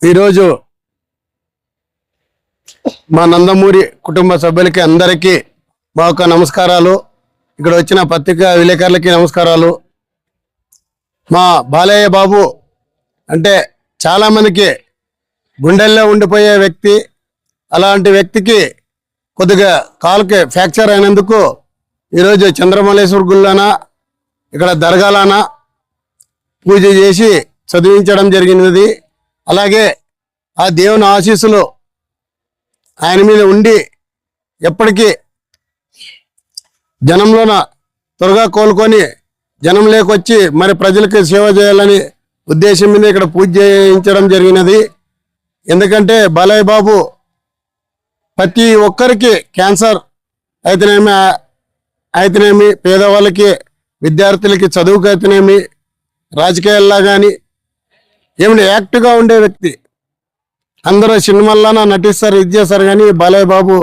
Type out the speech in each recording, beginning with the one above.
ఈరోజు మా నందమూరి కుటుంబ సభ్యులకి అందరికీ మా యొక్క నమస్కారాలు. ఇక్కడ వచ్చిన పత్రికా విలేకరులకి నమస్కారాలు. మా బాలయ్య బాబు అంటే చాలామందికి గుండెల్లో ఉండిపోయే వ్యక్తి. అలాంటి వ్యక్తికి కొద్దిగా కాలుకి ఫ్రాక్చర్ అయినందుకు ఈరోజు చంద్రమల్లేశ్వర గుళ్ళన ఇక్కడ దర్గాలాన పూజ చేసి చదివించడం జరిగినది. అలాగే ఆ దేవుని ఆశీస్సులు ఆయన మీద ఉండి ఎప్పటికీ జనంలోన త్వరగా కోలుకొని జనం లేకొచ్చి మరి ప్రజలకు సేవ చేయాలని ఉద్దేశం మీద ఇక్కడ పూజ చేయించడం జరిగినది. ఎందుకంటే బాలయ్య బాబు ప్రతి ఒక్కరికి క్యాన్సర్ అయితేనేమి పేదవాళ్ళకి విద్యార్థులకి చదువుకు అయితేనేమి రాజకీయాల్లో కానీ ఏమిటి యాక్టివ్గా ఉండే వ్యక్తి. అందరూ సినిమాల్లోన నటిస్తారు, ఇది చేస్తారు, కానీ బాలయ్య బాబు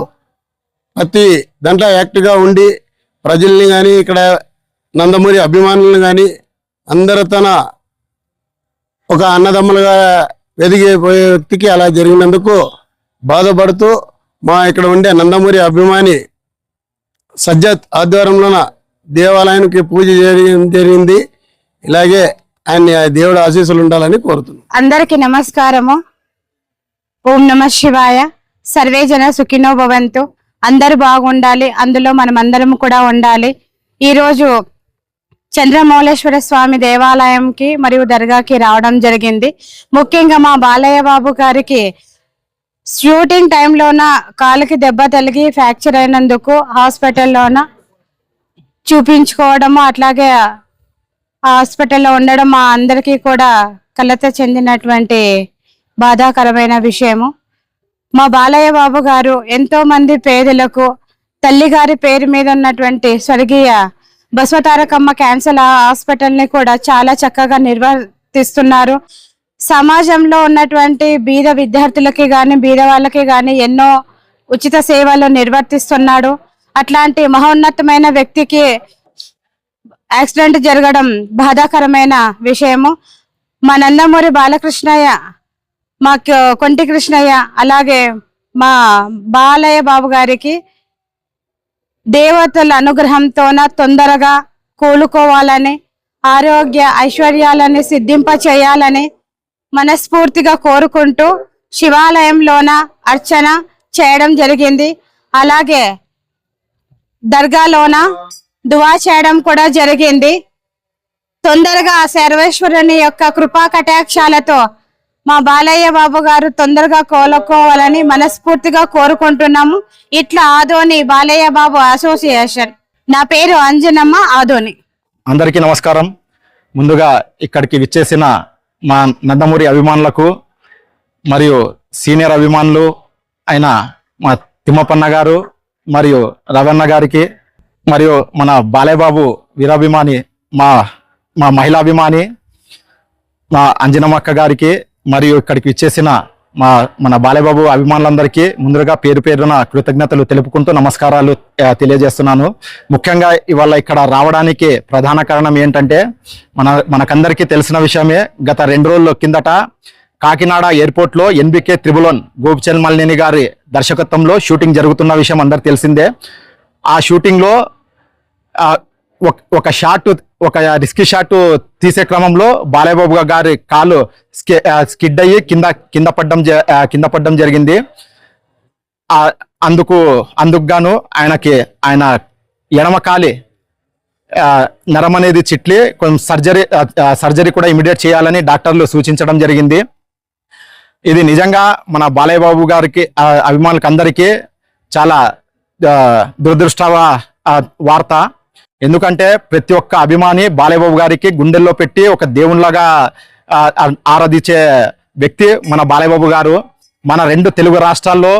ప్రతి దాంట్లో యాక్టివ్గా ఉండి ప్రజల్ని కానీ ఇక్కడ నందమూరి అభిమానులను కానీ అందరూ తన ఒక అన్నదమ్ములుగా ఎదిగిపోయే వ్యక్తికి అలా జరిగినందుకు బాధపడుతూ మా ఇక్కడ ఉండే నందమూరి అభిమాని సజ్జత్ ఆధ్వర్యంలోన దేవాలయానికి పూజ చేయడం జరిగింది. ఇలాగే ఆయన దేవుడు ఆశీస్సులు ఉండాలని కోరుతున్నాను. అందరికి నమస్కారము. ఓం నమ శివాయ. సర్వే జన సుఖినో భవంతు. అందరు బాగుండాలి, అందులో మనం అందరం కూడా ఉండాలి. ఈరోజు చంద్రమౌళేశ్వర స్వామి దేవాలయంకి మరియు దర్గాకి రావడం జరిగింది. ముఖ్యంగా మా బాలయ్య బాబు గారికి షూటింగ్ టైంలోన కాలుకి దెబ్బ తగిలి ఫ్రాక్చర్ అయినందుకు హాస్పిటల్లోన చూపించుకోవడము, అట్లాగే హాస్పిటల్లో ఉండడం మా అందరికీ కూడా కలత చెందినటువంటి బాధాకరమైన విషయము. మా బాలయ్య బాబు గారు ఎంతో మంది పేదలకు తల్లిగారి పేరు మీద ఉన్నటువంటి స్వర్గీయ బసవతారకమ్మ క్యాన్సర్ హాస్పిటల్ని కూడా చాలా చక్కగా నిర్వర్తిస్తున్నారు. సమాజంలో ఉన్నటువంటి బీద విద్యార్థులకి కానీ బీద వాళ్ళకి కానీ ఎన్నో ఉచిత సేవలు నిర్వర్తిస్తున్నాడు. అట్లాంటి మహోన్నతమైన వ్యక్తికి యాక్సిడెంట్ జరగడం బాధాకరమైన విషయము. మా నందమూరి బాలకృష్ణయ్య, మా కొంటి కృష్ణయ్య, అలాగే మా బాలయ్య బాబు గారికి దేవతల అనుగ్రహంతోన తొందరగా కోలుకోవాలని, ఆరోగ్య ఐశ్వర్యాలని సిద్ధింప చేయాలని మనస్ఫూర్తిగా కోరుకుంటూ శివాలయంలోన అర్చన చేయడం జరిగింది. అలాగే దర్గాలోన దువా చేయడం కూడా జరిగింది. తొందరగా సర్వేశ్వరుని యొక్క కృపా కటాక్షాలతో మా బాలయ్య బాబు గారు తొందరగా కోలుకోవాలని మనస్ఫూర్తిగా కోరుకుంటున్నాము. ఇట్లా ఆదోని బాలయ్య బాబు అసోసియేషన్. నా పేరు అంజనమ్మ ఆదోని. అందరికీ నమస్కారం. ముందుగా ఇక్కడికి విచ్చేసిన మా నందమూరి అభిమానులకు మరియు సీనియర్ అభిమానులు అయిన మా తిమ్మపన్న గారు మరియు రవణ గారికి, మరియు మన బాలయ్య బాబు వీరాభిమాని మా మహిళాభిమాని మా అంజనమ్మక్క గారికి, మరియు ఇక్కడికి విచ్చేసిన మన బాలయ్య బాబు అభిమానులందరికీ ముందుగా పేరు పేరున కృతజ్ఞతలు తెలుపుకుంటూ నమస్కారాలు తెలియజేస్తున్నాను. ముఖ్యంగా ఇవాళ ఇక్కడ రావడానికి ప్రధాన కారణం ఏంటంటే మనకందరికీ తెలిసిన విషయమే. గత 2 రోజుల కిందట కాకినాడ ఎయిర్పోర్ట్లో NBK త్రిబులన్ గోపిచంద్ మల్లేని గారి దర్శకత్వంలో షూటింగ్ జరుగుతున్న విషయం అందరికి తెలిసిందే. ఆ షూటింగ్లో ఒక రిస్కీ షాట్ తీసే క్రమంలో బాలయ్య బాబు గారి కాలు స్కిడ్ అయ్యి కింద పడ్డం జరిగింది. అందుకు గాను ఆయన ఎడమ కాలి నరం అనేది చిట్లి కొంచెం సర్జరీ కూడా ఇమీడియట్ చేయాలని డాక్టర్లు సూచించడం జరిగింది. ఇది నిజంగా మన బాలయ్య బాబు గారికి అభిమానులకు అందరికీ చాలా దురదృష్ట వార్త. ఎందుకంటే ప్రతి ఒక్క అభిమాని బాలయ్య బాబు గారికి గుండెల్లో పెట్టి ఒక దేవునిలాగా ఆరాధించే వ్యక్తి మన బాలయ్య బాబు గారు. మన 2 తెలుగు రాష్ట్రాల్లో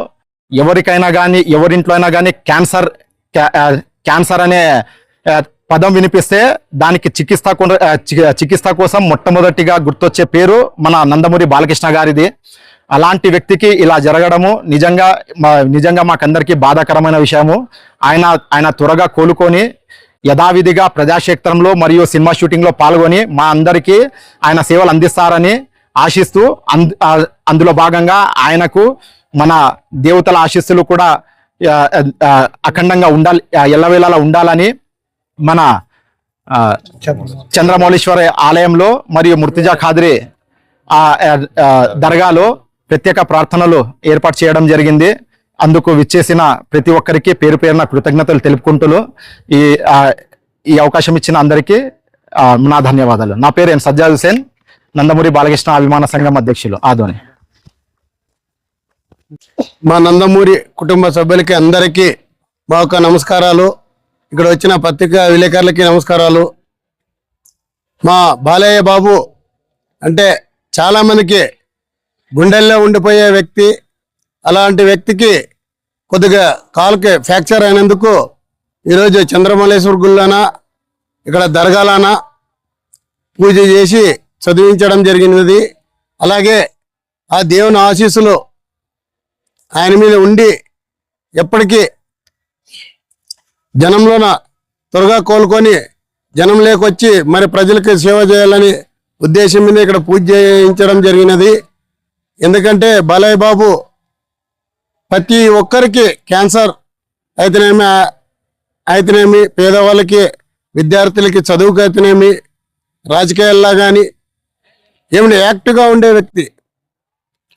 ఎవరికైనా కానీ ఎవరింట్లో అయినా కానీ క్యాన్సర్ అనే పదం వినిపిస్తే దానికి చికిత్స కోసం మొట్టమొదటిగా గుర్తొచ్చే పేరు మన నందమూరి బాలకృష్ణ గారిది. అలాంటి వ్యక్తికి ఇలా జరగడము నిజంగా మాకందరికీ బాధాకరమైన విషయము. ఆయన త్వరగా కోలుకొని యథావిధిగా ప్రజాక్షేత్రంలో మరియు సినిమా షూటింగ్లో పాల్గొని మా అందరికీ ఆయన సేవలు అందిస్తారని ఆశిస్తూ అందులో భాగంగా ఆయనకు మన దేవతల ఆశీస్సులు కూడా అఖండంగా ఉండాలి, ఎల్లవేళలా ఉండాలని మన చంద్రమౌళీశ్వర ఆలయంలో మరియు ముర్తిజా ఖాద్రి దర్గాలో ప్రత్యేక ప్రార్థనలు ఏర్పాటు చేయడం జరిగింది. అందుకు విచ్చేసిన ప్రతి ఒక్కరికి పేరు పేరున కృతజ్ఞతలు తెలుపుకుంటూ ఈ అవకాశం ఇచ్చిన అందరికీ నా ధన్యవాదాలు. నా పేరు ఎన్ సజ్జాద్ హుసేన్, నందమూరి బాలకృష్ణ అభిమాన సంఘం అధ్యక్షులు ఆదోని. మా నందమూరి కుటుంబ సభ్యులకి అందరికీ మా యొక్క నమస్కారాలు. ఇక్కడ వచ్చిన పత్రికా విలేకరులకి నమస్కారాలు. మా బాలయ్య బాబు అంటే చాలామందికి గుండెల్లో ఉండిపోయే వ్యక్తి. అలాంటి వ్యక్తికి కొద్దిగా కాలుకి ఫ్రాక్చర్ అయినందుకు ఈరోజు చంద్రమౌళేశ్వర గుళ్ళన ఇక్కడ దర్గాలన పూజ చేసి చదివించడం జరిగినది. అలాగే ఆ దేవుని ఆశీస్సులు ఆయన మీద ఉండి ఎప్పటికీ జనంలోన త్వరగా కోలుకొని జనం లేకొచ్చి మరి ప్రజలకు సేవ చేయాలని ఉద్దేశం మీద ఇక్కడ పూజ చేయించడం జరిగినది. ఎందుకంటే బాలయ్య బాబు ప్రతి ఒక్కరికి క్యాన్సర్ అయితేనేమి పేదవాళ్ళకి విద్యార్థులకి చదువుకు అయితేనేమి రాజకీయాల్లో కానీ ఏమైనా యాక్టివ్గా ఉండే వ్యక్తి.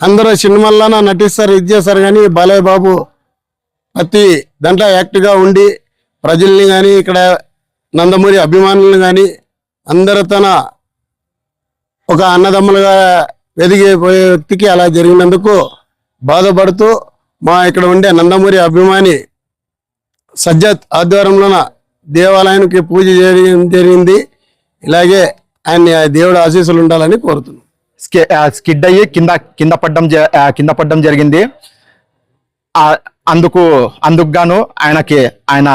అందరూ సినిమాల్లోన నటిస్తారు, ఇది చేస్తారు, కానీ బాలయ్య బాబు ప్రతి దాంట్లో యాక్టివ్గా ఉండి ప్రజల్ని కానీ ఇక్కడ నందమూరి అభిమానులను కానీ అందరూ తన ఒక అన్నదమ్ములుగా ఎదిగిపోయే వ్యక్తికి అలా జరిగినందుకు బాధపడుతూ మా ఇక్కడ ఉండే నందమూరి అభిమాని సజ్జత్ ఆధ్వర్యంలోన దేవాలయానికి పూజ జరిగింది. ఇలాగే ఆయన దేవుడు ఆశీస్సులు ఉండాలని కోరుతున్నాం. స్కిడ్ అయ్యి కింద పడ్డం జరిగింది. అందుకు గాను ఆయన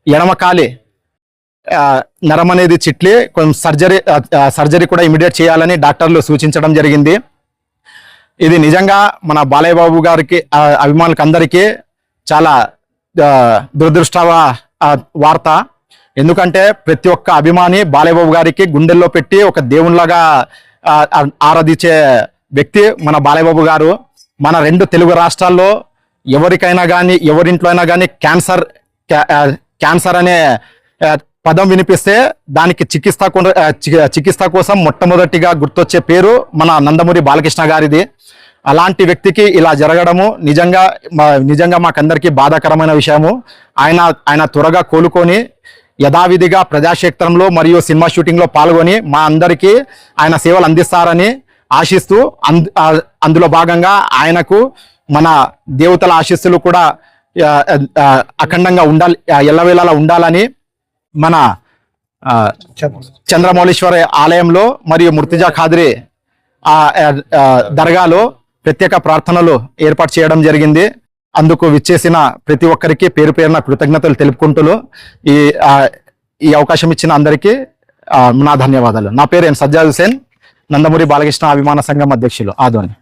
ఎడమకాలి నరం అనేది చిట్లి కొంచెం సర్జరీ కూడా ఇమీడియట్ చేయాలని డాక్టర్లు సూచించడం జరిగింది. ఇది నిజంగా మన బాలయ్య బాబు గారికి అభిమానులకు అందరికీ చాలా దురదృష్ట వార్త. ఎందుకంటే ప్రతి ఒక్క అభిమాని బాలయ్య బాబు గారికి గుండెల్లో పెట్టి ఒక దేవునిలాగా ఆరాధించే వ్యక్తి మన బాలయ్య బాబు గారు. మన 2 తెలుగు రాష్ట్రాల్లో ఎవరికైనా కానీ ఎవరింట్లో అయినా కానీ క్యాన్సర్ అనే పదం వినిపిస్తే దానికి చికిత్స కోసం మొట్టమొదటిగా గుర్తొచ్చే పేరు మన నందమూరి బాలకృష్ణ గారిది. అలాంటి వ్యక్తికి ఇలా జరగడము నిజంగా మాకందరికీ బాధాకరమైన విషయము. ఆయన త్వరగా కోలుకొని యథావిధిగా ప్రజాక్షేత్రంలో మరియు సినిమా షూటింగ్లో పాల్గొని మా అందరికీ ఆయన సేవలు అందిస్తారని ఆశిస్తూ అందులో భాగంగా ఆయనకు మన దేవతల ఆశీస్సులు కూడా అఖండంగా ఉండాలి, ఎల్లవేళలా ఉండాలని మన చంద్రమౌళీశ్వర ఆలయంలో మరియు ముర్తిజా ఖాద్రి దర్గాలో ప్రత్యేక ప్రార్థనలు ఏర్పాటు చేయడం జరిగింది. అందుకు విచ్చేసిన ప్రతి ఒక్కరికి పేరు పేరున కృతజ్ఞతలు తెలుపుకుంటూ ఈ అవకాశం ఇచ్చిన అందరికీ నా ధన్యవాదాలు. నా పేరు ఎన్ సజ్జాద్ హుసేన్, నందమూరి బాలకృష్ణ అభిమాన సంఘం అధ్యక్షులు ఆదోని.